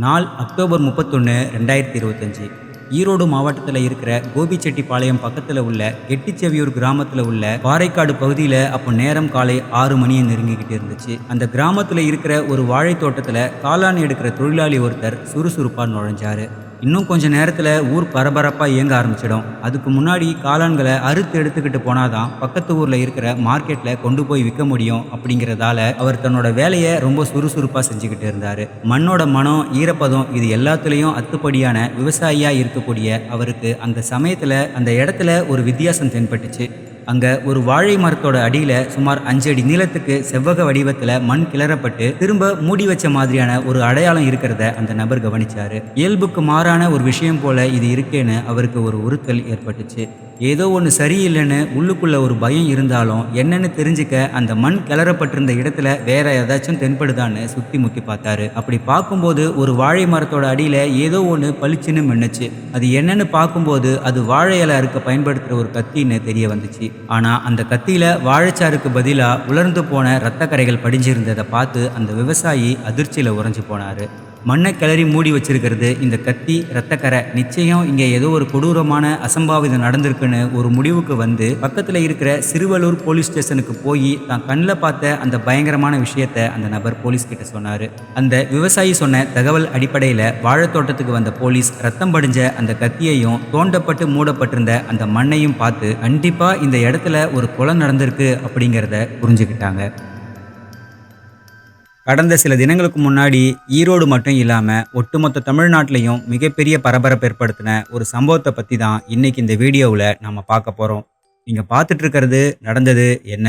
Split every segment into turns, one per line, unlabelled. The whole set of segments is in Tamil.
நாள் அக்டோபர் 31, 2025. ஈரோடு மாவட்டத்தில் இருக்கிற கோபிச்செட்டிப்பாளையம் பக்கத்தில் உள்ள கெட்டிச்செவியூர் கிராமத்தில் உள்ள பாறைக்காடு பகுதியில் அப்போ நேரம் காலை 6 மணியை நெருங்கிக்கிட்டு இருந்துச்சு. அந்த கிராமத்தில் இருக்கிற ஒரு வாழை தோட்டத்தில் காளான் எடுக்கிற தொழிலாளி ஒருத்தர் சுறுசுறுப்பாக நுழைஞ்சாரு. இன்னும் கொஞ்ச நேரத்தில் ஊர் பரபரப்பாக இயங்க ஆரம்பிச்சிடும். அதுக்கு முன்னாடி காளான்களை அறுத்து எடுத்துக்கிட்டு போனாதான் பக்கத்து ஊரில் இருக்கிற மார்க்கெட்டில் கொண்டு போய் விற்க முடியும். அப்படிங்கிறதால அவர் தன்னோட வேலையை ரொம்ப சுறுசுறுப்பாக செஞ்சுக்கிட்டு இருந்தார். மண்ணோட மனம், ஈரப்பதம் இது எல்லாத்துலேயும் அத்துப்படியான விவசாயியாக இருக்கக்கூடிய அவருக்கு அந்த சமயத்தில் அந்த இடத்துல ஒரு வித்தியாசம் தென்பட்டுச்சு. அங்க ஒரு வாழை மரத்தோட அடியில சுமார் 5 அடி நீளத்துக்கு செவ்வக வடிவத்துல மண் கிளறப்பட்டு திரும்ப மூடி வச்ச மாதிரியான ஒரு அடையாளம் இருக்கிறத அந்த நபர் கவனிச்சாரு. இயல்புக்கு மாறான ஒரு விஷயம் போல இது இருக்கேன்னு அவருக்கு ஒரு உறுத்தல் ஏற்பட்டுச்சு. ஏதோ ஒன்று சரியில்லைன்னு உள்ளுக்குள்ள ஒரு பயம் இருந்தாலும் என்னன்னு தெரிஞ்சுக்க அந்த மண் கிளறப்பட்டிருந்த இடத்துல வேற ஏதாச்சும் தென்படுதான்னு சுத்தி முத்தி பார்த்தாரு. அப்படி பார்க்கும்போது ஒரு வாழை மரத்தோட அடியில ஏதோ ஒன்று பளிச்சுன்னு மின்னுச்சு. அது என்னன்னு பார்க்கும்போது அது வாழை இலை அறுக்க பயன்படுத்துற ஒரு கத்தின்னு தெரிய வந்துச்சு. ஆனா அந்த கத்தியில வாழைச்சாருக்கு பதிலா உலர்ந்து போன இரத்த கரைகள் படிஞ்சிருந்ததை பார்த்து அந்த விவசாயி அதிர்ச்சியில உறைஞ்சு போனாரு. மண்ணை கிளறி மூடி வச்சிருக்கிறது இந்த கத்தி, இரத்தக்கரை, நிச்சயம் இங்கே ஏதோ ஒரு கொடூரமான அசம்பாவிதம் நடந்திருக்குன்னு ஒரு முடிவுக்கு வந்து பக்கத்தில் இருக்கிற சிறுவலூர் போலீஸ் ஸ்டேஷனுக்கு போய் தான் கண்ணில் பார்த்த அந்த பயங்கரமான விஷயத்த அந்த நபர் போலீஸ் கிட்ட சொன்னார். அந்த விவசாயி சொன்ன தகவல் அடிப்படையில் வாழைத்தோட்டத்துக்கு வந்த போலீஸ் ரத்தம் படிஞ்ச அந்த கத்தியையும் தோண்டப்பட்டு மூடப்பட்டிருந்த அந்த மண்ணையும் பார்த்து கண்டிப்பாக இந்த இடத்துல ஒரு கொலை நடந்திருக்கு அப்படிங்கிறத புரிஞ்சுக்கிட்டாங்க. கடந்த சில தினங்களுக்கு முன்னாடி ஈரோடு மட்டும் இல்லாமல் ஒட்டுமொத்த தமிழ்நாட்டிலையும் மிகப்பெரிய பரபரப்பு ஏற்படுத்தின ஒரு சம்பவத்தை பற்றி தான் இன்னைக்கு இந்த வீடியோவில் நம்ம பார்க்க போகிறோம். நீங்கள் பார்த்துட்டு இருக்கிறது நடந்தது என்ன?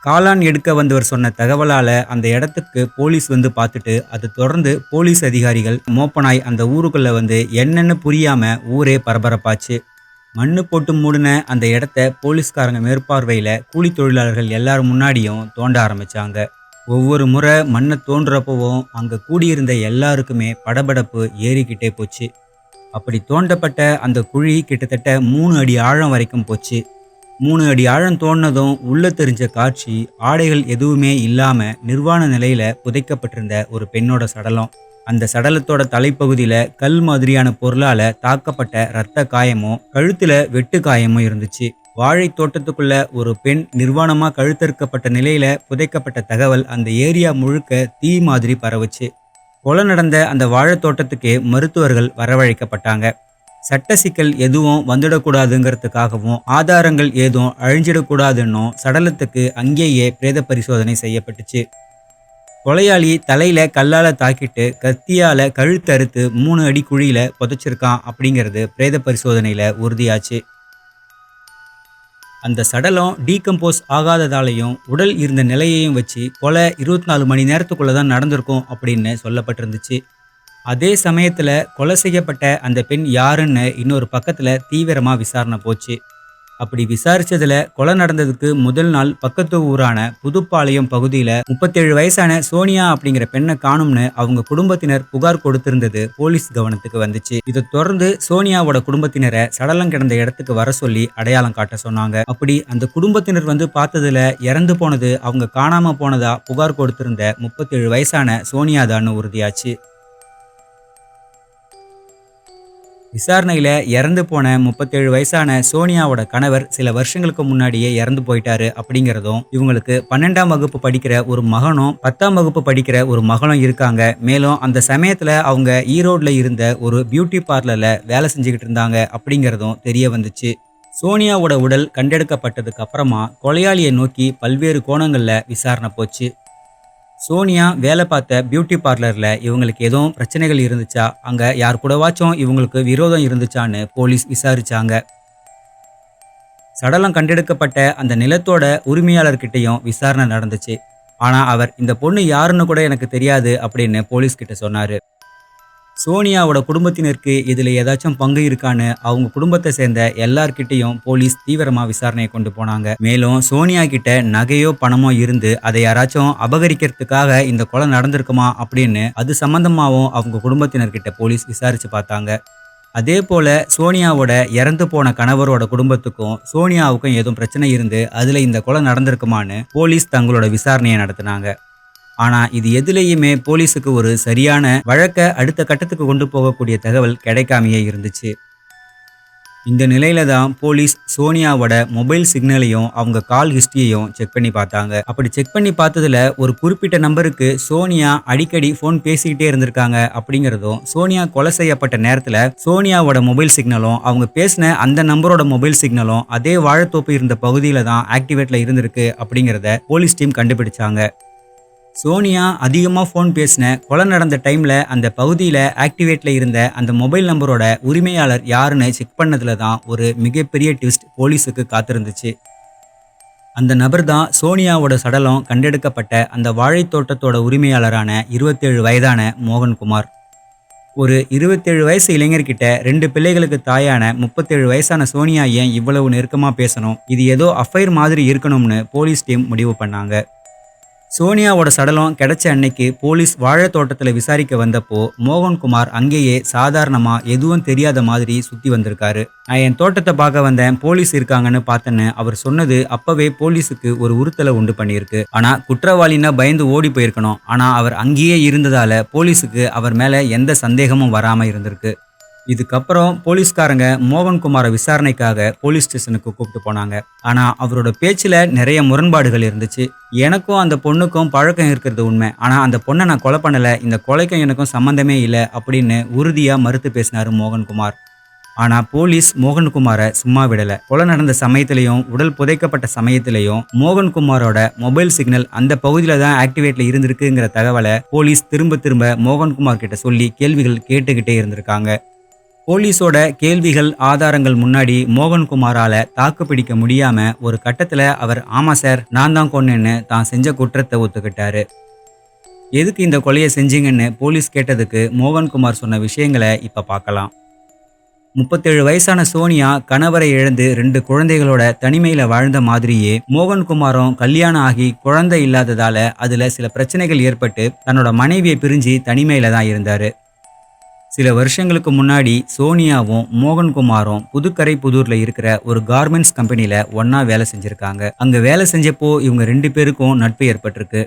காளான் எடுக்க வந்தவர் சொன்ன தகவலால் அந்த இடத்துக்கு போலீஸ் வந்து பார்த்துட்டு அதை தொடர்ந்து போலீஸ் அதிகாரிகள் மோப்பனாய் அந்த ஊருக்குள்ளே வந்து என்னென்னு புரியாமல் ஊரே பரபரப்பாச்சு. மண்ணு போட்டு மூடின அந்த இடத்த போலீஸ்காரங்க மேற்பார்வையில் கூலி தொழிலாளர்கள் எல்லாரும் முன்னாடியும் தோண்ட ஆரம்பித்தாங்க. ஒவ்வொரு முறை மண்ணை தோன்றப்பவும் அங்கே கூடியிருந்த எல்லாருக்குமே படபடப்பு ஏறிக்கிட்டே போச்சு. அப்படி தோண்டப்பட்ட அந்த குழி கிட்டத்தட்ட 3 அடி ஆழம் வரைக்கும் போச்சு. 3 அடி ஆழம் தோண்டினதும் உள்ள தெரிஞ்ச காட்சி, ஆடைகள் எதுவுமே இல்லாமல் நிர்வாண நிலையில் புதைக்கப்பட்டிருந்த ஒரு பெண்ணோட சடலம். அந்த சடலத்தோட தலைப்பகுதியில் கல் மாதிரியான பொருளால் தாக்கப்பட்ட இரத்த காயமும் கழுத்தில் வெட்டு காயமும் இருந்துச்சு. வாழை தோட்டத்துக்குள்ள ஒரு பெண் நிர்வாணமாக கழுத்தறுக்கப்பட்ட நிலையில் புதைக்கப்பட்ட தகவல் அந்த ஏரியா முழுக்க தீ மாதிரி பரவுச்சு. கொலை நடந்த அந்த வாழைத்தோட்டத்துக்கே மருத்துவர்கள் வரவழைக்கப்பட்டாங்க. சட்ட சிக்கல் எதுவும் வந்துடக்கூடாதுங்கிறதுக்காகவும் ஆதாரங்கள் ஏதும் அழிஞ்சிடக்கூடாதுன்னும் சடலத்துக்கு அங்கேயே பிரேத பரிசோதனை செய்யப்பட்டுச்சு. கொலையாளி தலையில கல்லால தாக்கிட்டு கத்தியால கழுத்தறுத்து 3 அடி குழியில புதைச்சிருக்கான் அப்படிங்கிறது பிரேத பரிசோதனையில உறுதியாச்சு. அந்த சடலம் டீகம்போஸ் ஆகாததாலையும் உடல் இருந்த நிலையையும் வச்சு கொலை 24 மணி நேரத்துக்குள்ள தான் நடந்திருக்கும் அப்படின்னு சொல்லப்பட்டிருந்துச்சு. அதே சமயத்துல கொலை செய்யப்பட்ட அந்த பெண் யாருன்னு இன்னொரு பக்கத்துல தீவிரமா விசாரணை போச்சு. அப்படி விசாரிச்சதுல கொலை நடந்ததுக்கு முதல் நாள் பக்கத்து ஊரான புதுப்பாளையம் பகுதியில 37 வயசான சோனியா அப்படிங்கிற பெண்ணை காணும்னு அவங்க குடும்பத்தினர் புகார் கொடுத்திருந்தது போலீஸ் கவனத்துக்கு வந்துச்சு. இதை தொடர்ந்து சோனியாவோட குடும்பத்தினரை சடலம் கிடந்த இடத்துக்கு வர சொல்லி அடையாளம் காட்ட சொன்னாங்க. அப்படி அந்த குடும்பத்தினர் வந்து பார்த்ததுல இறந்து போனது அவங்க காணாம போனதா புகார் கொடுத்திருந்த 37 வயசான சோனியாதான்னு உறுதியாச்சு. விசாரணையில் இறந்து போன 37 வயசான சோனியாவோட கணவர் சில வருஷங்களுக்கு முன்னாடியே இறந்து போயிட்டாரு அப்படிங்கிறதும், இவங்களுக்கு 12ஆம் வகுப்பு படிக்கிற ஒரு மகனும் 10ஆம் வகுப்பு படிக்கிற ஒரு மகளும் இருக்காங்க. மேலும் அந்த சமயத்தில் அவங்க ஈரோடில் இருந்த ஒரு பியூட்டி பார்லரில் வேலை செஞ்சுக்கிட்டு இருந்தாங்க அப்படிங்கிறதும் தெரிய வந்துச்சு. சோனியாவோட உடல் கண்டெடுக்கப்பட்டதுக்கு அப்புறமா கொலையாளியை நோக்கி பல்வேறு கோணங்களில் விசாரணை போச்சு. சோனியா வேலை பார்த்த பியூட்டி பார்லரில் இவங்களுக்கு எதுவும் பிரச்சனைகள் இருந்துச்சா, அங்கே யார் கூடவாச்சும் இவங்களுக்கு விரோதம் இருந்துச்சான்னு போலீஸ் விசாரிச்சாங்க. சடலம் கண்டெடுக்கப்பட்ட அந்த நிலத்தோட உரிமையாளர்கிட்டையும் விசாரணை நடந்துச்சு. ஆனால் அவர் இந்த பொண்ணு யாருன்னு கூட எனக்கு தெரியாது அப்படின்னு போலீஸ் கிட்ட சொன்னார். சோனியாவோட குடும்பத்தினருக்கு இதில் ஏதாச்சும் பங்கு இருக்கான்னு அவங்க குடும்பத்தை சேர்ந்த எல்லார்கிட்டையும் போலீஸ் தீவிரமாக விசாரணையை கொண்டு போனாங்க. மேலும் சோனியா கிட்ட நகையோ பணமோ இருந்து அதை யாராச்சும் அபகரிக்கிறதுக்காக இந்த கொலை நடந்திருக்குமா அப்படின்னு அது சம்பந்தமாகவும் அவங்க குடும்பத்தினர்கிட்ட போலீஸ் விசாரிச்சு பார்த்தாங்க. அதே போல சோனியாவோட இறந்து போன கணவரோட குடும்பத்துக்கும் சோனியாவுக்கும் ஏதும் பிரச்சனை இருந்து அதுல இந்த கொலை நடந்திருக்குமான்னு போலீஸ் தங்களோட விசாரணையை நடத்தினாங்க. ஆனா இது எதுலேயுமே போலீஸுக்கு ஒரு சரியான வழக்க அடுத்த கட்டத்துக்கு கொண்டு போகக்கூடிய தகவல் கிடைக்காமையே இருந்துச்சு. இந்த நிலையில தான் போலீஸ் சோனியாவோட மொபைல் சிக்னலையும் அவங்க கால் ஹிஸ்டரியையும் செக் பண்ணி பார்த்தாங்க. அப்படி செக் பண்ணி பார்த்ததுல ஒரு குறிப்பிட்ட நம்பருக்கு சோனியா அடிக்கடி ஃபோன் பேசிக்கிட்டே இருந்திருக்காங்க அப்படிங்கிறதும், சோனியா கொலை செய்யப்பட்ட நேரத்துல சோனியாவோட மொபைல் சிக்னலும் அவங்க பேசின அந்த நம்பரோட மொபைல் சிக்னலும் அதே வாழைத்தோப்பு இருந்த பகுதியில தான் ஆக்டிவேட்ல இருந்திருக்கு அப்படிங்கிறத போலீஸ் டீம் கண்டுபிடிச்சாங்க. சோனியா அதிகமாக ஃபோன் பேசின கொலை நடந்த டைமில் அந்த பகுதியில் ஆக்டிவேட்டில் இருந்த அந்த மொபைல் நம்பரோட உரிமையாளர் யாருன்னு செக் பண்ணதில் தான் ஒரு மிகப்பெரிய ட்விஸ்ட் போலீஸுக்கு காத்திருந்துச்சு. அந்த நபர் தான் சோனியாவோட சடலம் கண்டெடுக்கப்பட்ட அந்த வாழைத்தோட்டத்தோட உரிமையாளரான 27 வயதான மோகன்குமார். ஒரு 27 வயசு இளைஞர்கிட்ட 2 பிள்ளைகளுக்கு தாயான 37 வயசான சோனியா ஏன் இவ்வளவு நெருக்கமாக பேசணும், இது ஏதோ அஃபைர் மாதிரி இருக்கணும்னு போலீஸ் டீம் முடிவு பண்ணாங்க. சோனியாவோட சடலம் கிடைச்ச அன்னைக்கு போலீஸ் வாழை தோட்டத்தில் விசாரிக்க வந்தப்போ மோகன்குமார் அங்கேயே சாதாரணமா எதுவும் தெரியாத மாதிரி சுத்தி வந்திருக்காரு. நான் என் தோட்டத்தை பார்க்க வந்தேன், போலீஸ் இருக்காங்கன்னு பார்த்தேன்னு அவர் சொன்னது அப்பவே போலீஸுக்கு ஒரு உறுத்தலை உண்டு பண்ணியிருக்கு. ஆனா குற்றவாளின்னா பயந்து ஓடி போயிருக்கணும். ஆனா அவர் அங்கேயே இருந்ததால போலீஸுக்கு அவர் மேல எந்த சந்தேகமும் வராம இருந்திருக்கு. இதுக்கப்புறம் போலீஸ்காரங்க மோகன்குமாரை விசாரணைக்காக போலீஸ் ஸ்டேஷனுக்கு கூப்பிட்டு போனாங்க. ஆனா அவரோட பேச்சுல நிறைய முரண்பாடுகள் இருந்துச்சு. எனக்கும் அந்த பொண்ணுக்கும் பழக்கம் இருக்கிறது உண்மை, ஆனா அந்த பொண்ணை நான் கொலை பண்ணல, இந்த கொலைக்கும் எனக்கும் சம்பந்தமே இல்லை அப்படின்னு உறுதியா மறுத்து பேசினாரு மோகன்குமார். ஆனா போலீஸ் மோகன்குமாரை சும்மா விடல. கொலை நடந்த சமயத்திலையும் உடல் புதைக்கப்பட்ட சமயத்திலையும் மோகன்குமாரோட மொபைல் சிக்னல் அந்த பகுதியில தான் ஆக்டிவேட்ல இருந்திருக்குங்கிற தகவலை போலீஸ் திரும்ப திரும்ப மோகன்குமார் கிட்ட சொல்லி கேள்விகள் கேட்டுக்கிட்டே இருந்திருக்காங்க. போலீஸோட கேள்விகள் ஆதாரங்கள் முன்னாடி மோகன்குமாரால தாக்கு பிடிக்க முடியாம ஒரு கட்டத்துல அவர் ஆமா சார் நான் தான் கொன்னேன்னு தான் செஞ்ச குற்றத்தை ஒத்துக்கிட்டாரு. எதுக்கு இந்த கொலையை செஞ்சீங்கன்னு போலீஸ் கேட்டதுக்கு மோகன்குமார் சொன்ன விஷயங்களை இப்ப பார்க்கலாம். 37 வயசான சோனியா கணவரை இழந்து 2 குழந்தைகளோட தனிமையில வாழ்ந்த மாதிரியே மோகன்குமாரும் கல்யாணம் ஆகி குழந்தை இல்லாததால அதுல சில பிரச்சனைகள் ஏற்பட்டு தன்னோட மனைவியை பிரிஞ்சு தனிமையில தான் இருந்தாரு. சில வருஷங்களுக்கு முன்னாடி சோனியாவும் மோகன்குமாரும் புதுக்கரை புதூர்ல இருக்கிற ஒரு கார்மெண்ட்ஸ் கம்பெனில ஒன்னா வேலை செஞ்சிருக்காங்க. அங்க வேலை செஞ்சப்போ இவங்க 2 பேருக்கும் நட்பு ஏற்பட்டிருக்கு.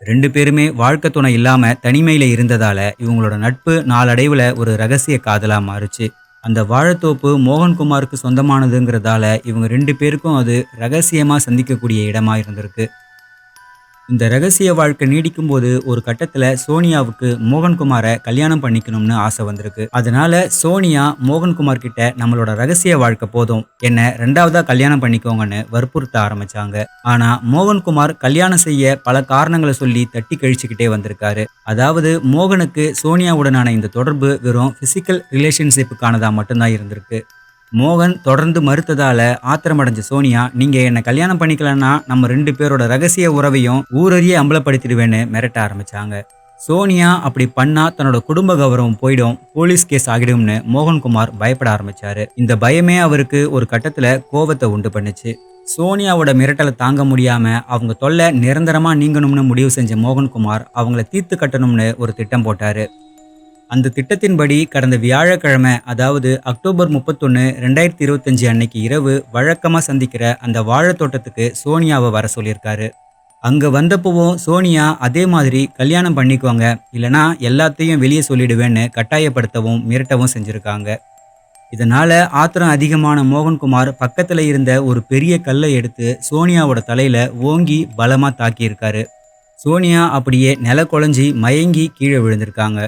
2 பேருமே வாழ்க்கை துணை இல்லாம தனிமையில இருந்ததால இவங்களோட நட்பு நாளடைவுல ஒரு ரகசிய காதலா மாறுச்சு. அந்த வாழைத்தோப்பு மோகன்குமாருக்கு சொந்தமானதுங்கிறதால இவங்க 2 பேருக்கும் அது ரகசியமா சந்திக்கக்கூடிய இடமா இருந்திருக்கு. இந்த ரகசிய வாழ்க்கை நீடிக்கும் போது ஒரு கட்டத்துல சோனியாவுக்கு மோகன்குமாரை கல்யாணம் பண்ணிக்கணும்னு ஆசை வந்திருக்கு. அதனால சோனியா மோகன்குமார் கிட்ட நம்மளோட ரகசிய வாழ்க்கை போதும், என்ன 2வதா கல்யாணம் பண்ணிக்கோங்கன்னு வற்புறுத்த ஆரம்பிச்சாங்க. ஆனா மோகன்குமார் கல்யாணம் செய்ய பல காரணங்களை சொல்லி தட்டி கழிச்சுக்கிட்டே வந்திருக்காரு. அதாவது மோகனுக்கு சோனியாவுடனான இந்த தொடர்பு வெறும் பிசிக்கல் ரிலேஷன்ஷிப்புக்கானதா மட்டும்தான் இருந்திருக்கு. மோகன் தொடர்ந்து மறுத்ததால ஆத்திரமடைஞ்ச சோனியா, நீங்க என்ன கல்யாணம் பண்ணிக்கலன்னா நம்ம 2 பேரோட ரகசிய உறவையும் ஊரறிய அம்பலப்படுத்திடுவேன்னு மிரட்ட ஆரம்பிச்சாங்க. சோனியா அப்படி பண்ணா தன்னோட குடும்ப கௌரவம் போயிடும், போலீஸ் கேஸ் ஆகிடும்னு மோகன்குமார் பயப்பட ஆரம்பிச்சாரு. இந்த பயமே அவருக்கு ஒரு கட்டத்துல கோபத்தை உண்டு பண்ணுச்சு. சோனியாவோட மிரட்டலை தாங்க முடியாம அவங்க தொல்லை நிரந்தரமா நீங்கணும்னு முடிவு செஞ்ச மோகன்குமார் அவங்கள தீர்த்து கட்டணும்னு ஒரு திட்டம் போட்டாரு. அந்த திட்டத்தின்படி கடந்த வியாழக்கிழமை, அதாவது அக்டோபர் 31, 2025 அன்னைக்கு இரவு வழக்கமா சந்திக்கிற அந்த வாழைத்தோட்டத்துக்கு சோனியாவை வர சொல்லியிருக்காரு. அங்க வந்தப்பவும் சோனியா அதே மாதிரி கல்யாணம் பண்ணிக்குவாங்க, இல்லனா எல்லாத்தையும் வெளியே சொல்லிடுவேன்னு கட்டாயப்படுத்தவும் மிரட்டவும் செஞ்சிருக்காங்க. இதனால ஆத்திரம் அதிகமான மோகன்குமார் பக்கத்துல இருந்த ஒரு பெரிய கல்லை எடுத்து சோனியாவோட தலையில ஓங்கி பலமா தாக்கியிருக்காரு. சோனியா அப்படியே நில குழஞ்சி மயங்கி கீழே விழுந்திருக்காங்க.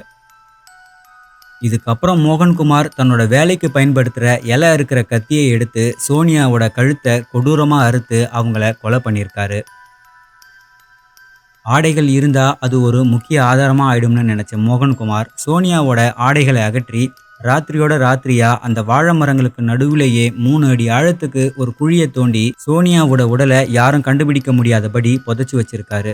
இதுக்கப்புறம் மோகன்குமார் தன்னோட வேலைக்கு பயன்படுத்துகிற இலை அறுக்கிற கத்தியை எடுத்து சோனியாவோட கழுத்தை கொடூரமாக அறுத்து அவங்கள கொலை பண்ணியிருக்காரு. ஆடைகள் இருந்தா அது ஒரு முக்கிய ஆதாரமாக ஆயிடும்னு நினைச்ச மோகன்குமார் சோனியாவோட ஆடைகளை அகற்றி ராத்திரியோட ராத்திரியா அந்த வாழை மரங்களுக்கு நடுவிலேயே 3 அடி ஆழத்துக்கு ஒரு குழியை தோண்டி சோனியாவோட உடலை யாரும் கண்டுபிடிக்க முடியாதபடி புதைச்சி வச்சிருக்காரு.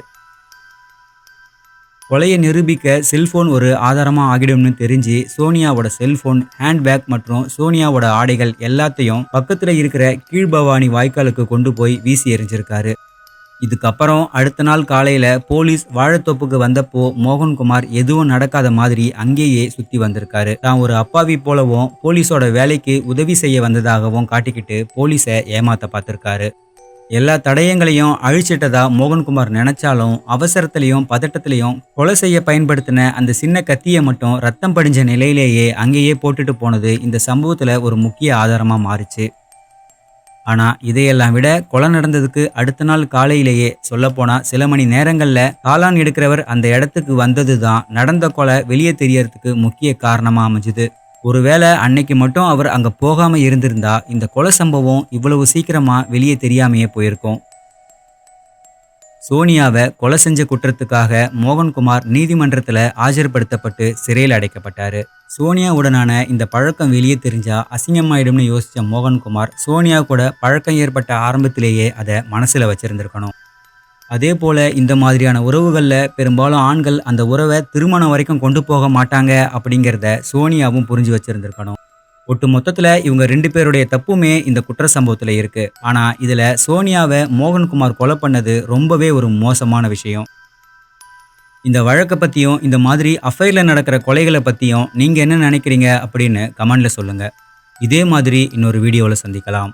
கொலையை நிரூபிக்க செல்போன் ஒரு ஆதாரமாக ஆகிடும்னு தெரிஞ்சு சோனியாவோட செல்போன், ஹேண்ட்பேக் மற்றும் சோனியாவோட ஆடைகள் எல்லாத்தையும் பக்கத்தில் இருக்கிற கீழ்பவானி வாய்க்காலுக்கு கொண்டு போய் வீசி எறிஞ்சிருக்காரு. இதுக்கப்புறம் அடுத்த நாள் காலையில போலீஸ் வாழைத்தோப்புக்கு வந்தப்போ மோகன்குமார் எதுவும் நடக்காத மாதிரி அங்கேயே சுத்தி வந்திருக்காரு. தான் ஒரு அப்பாவி போலவும் போலீஸோட வேலைக்கு உதவி செய்ய வந்ததாகவும் காட்டிக்கிட்டு போலீஸை ஏமாத்த பார்த்திருக்காரு. எல்லா தடயங்களையும் அழிச்சிட்டதா மோகன்குமார் நினைச்சாலும் அவசரத்திலையும் பதட்டத்திலையும் கொலை செய்ய பயன்படுத்தின அந்த சின்ன கத்தியை மட்டும் ரத்தம் படிஞ்ச நிலையிலேயே அங்கேயே போட்டுட்டு போனது இந்த சம்பவத்துல ஒரு முக்கிய ஆதாரமா மாறிச்சு. ஆனா இதையெல்லாம் விட கொலை நடந்ததுக்கு அடுத்த நாள் காலையிலேயே, சொல்லப்போனா சில மணி நேரங்கள்ல காளான் எடுக்கிறவர் அந்த இடத்துக்கு வந்தது தான் நடந்த கொலை வெளியே தெரியறதுக்கு முக்கிய காரணமா அமைஞ்சுது. ஒருவேளை அன்னைக்கு மட்டும் அவர் அங்க போகாம இருந்திருந்தா இந்த கொலை சம்பவம் இவ்வளவு சீக்கிரமா வெளியே தெரியாமையே போயிருக்கும். சோனியாவை கொலை செஞ்ச குற்றத்துக்காக மோகன்குமார் நீதிமன்றத்துல ஆஜர்படுத்தப்பட்டு சிறையில் அடைக்கப்பட்டாரு. சோனியாவுடனான இந்த பழக்கம் வெளியே தெரிஞ்சா அசிங்கமாயிடும்னு யோசிச்ச மோகன்குமார் சோனியா கூட பழக்கம் ஏற்பட்ட ஆரம்பத்திலேயே அதை மனசுல வச்சிருந்திருக்கணும். அதே போல இந்த மாதிரியான உறவுகள்ல பெரும்பாலும் ஆண்கள் அந்த உறவை திருமணம் வரைக்கும் கொண்டு போக மாட்டாங்க அப்படிங்கிறத சோனியாவும் புரிஞ்சு வச்சிருந்திருக்கணும். ஒட்டு மொத்தத்துல இவங்க 2 பேருடைய தப்புமே இந்த குற்ற சம்பவத்துல இருக்கு. ஆனா இதுல சோனியாவை மோகன்குமார் கொலை பண்ணது ரொம்பவே ஒரு மோசமான விஷயம். இந்த வழக்கை பத்தியும் இந்த மாதிரி அஃபைர்ல நடக்கிற கொலைகளை பத்தியும் நீங்க என்ன நினைக்கிறீங்க அப்படின்னு கமெண்ட்ல சொல்லுங்க. இதே மாதிரி இன்னொரு வீடியோவில் சந்திக்கலாம்.